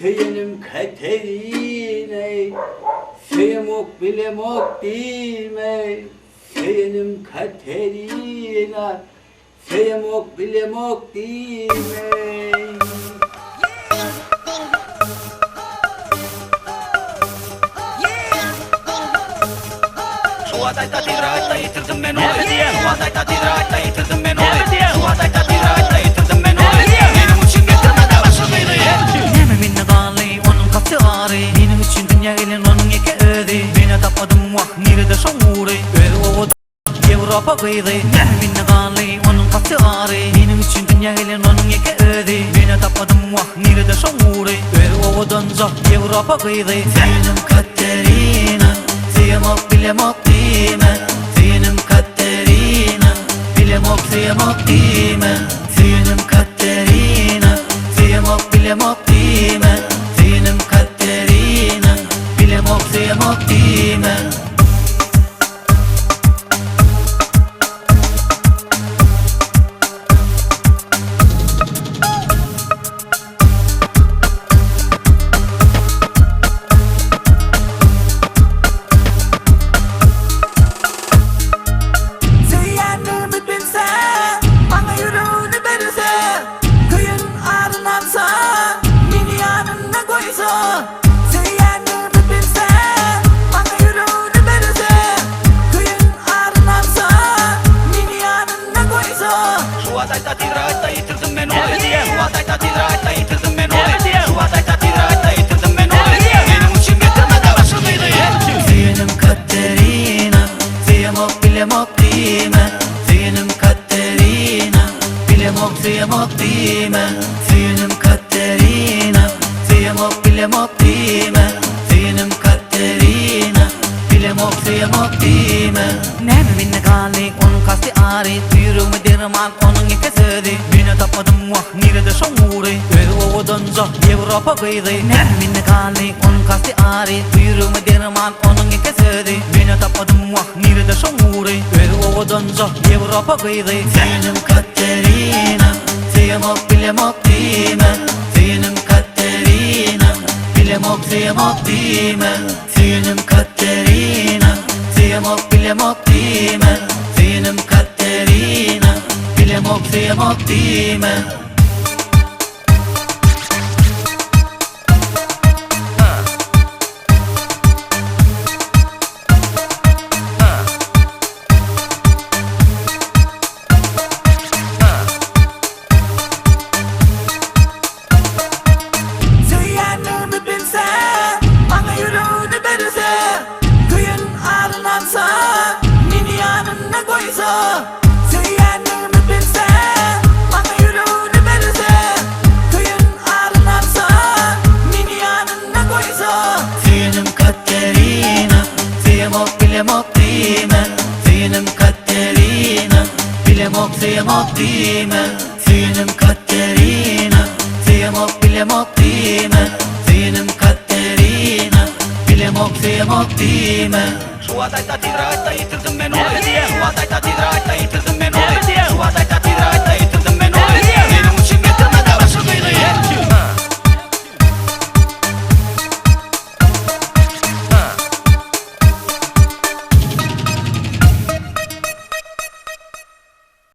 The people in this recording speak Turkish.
Söylenim Katerine, söylemok bilemok dime. Söylenim Katerina, söylemok bilemok dime. Şu adayta tidraçta yitirdim ben oy. Şu adayta tidraçta yitirdim ben oy. Şu adayta tidraçta yitirdim ben oy. Benim için getirme de başımıydı. Neme minne gali onun kaptı ağrı. Benim için dünya gelin onun yeke ödü. Beni tapadım vah nerede şamuri. Öyle o Avrupa kıydı. Neme minne gali onun kaptı ağrı. Benim için dünya gelin onun yeke ödü. Beni tapadım vah nerede şamuri. Öyle o donza Avrupa kıydı. Senin Katerina, Fiyamok bilemok dime. Finim Katerina, bilemok fiyamok dime. Finim Katerina, fiyamok bilemok dime. Finim Katerina, bilemok fiyamok dime. Şu adayta tidraçta yitirdim ben oy. Şu adayta tidraçta yitirdim ben oy. Şu adayta tidraçta yitirdim ben oy. Benim için getirme de başımıydı. Finim Katerina, fiyamok bilemok dime. Finim Katerina, bilemok fiyamok dime. Finim Katerina, fiyamok bilemok dime. Finim Katerina, bilemok fiyamok dime. Neme minne gali onun kasti ağrı. Yüreğimi derman onun yeke söyledi. Beni tapadım vah nerede şamuri. Öyle o donza Avrupa kıydı. Neme minne gali onun kasti ağrı. Yüreğimi derman onun yeke söyledi. Beni tapadım vah nerede şamuri. Öyle o donza Avrupa kıydı. Finim Katerina, fiyamok bilemok dime. Finim Katerina, bilemok fiyamok dime. Finim Katerina, fiyamok bilemok dime. Finim Katerina, bilemok fiyamok dime. Söylenimi bilse, bana yüreğini verirse. Kıyın ardınansa, beni yanına koysa. Söylenimi bilse, bana yüreğini verirse. Kıyın ardınansa, beni yanına koysa. Finim Katerina, fiyamok bilemok dime. Finim Katerina, bilemok fiyamok dime. Finim Katerina, fiyamok bilemok dime. Finim Katerina, bilemok fiyamok dime. Şu adayta tidraçta yitirdim ben oy. Şu adayta tidraçta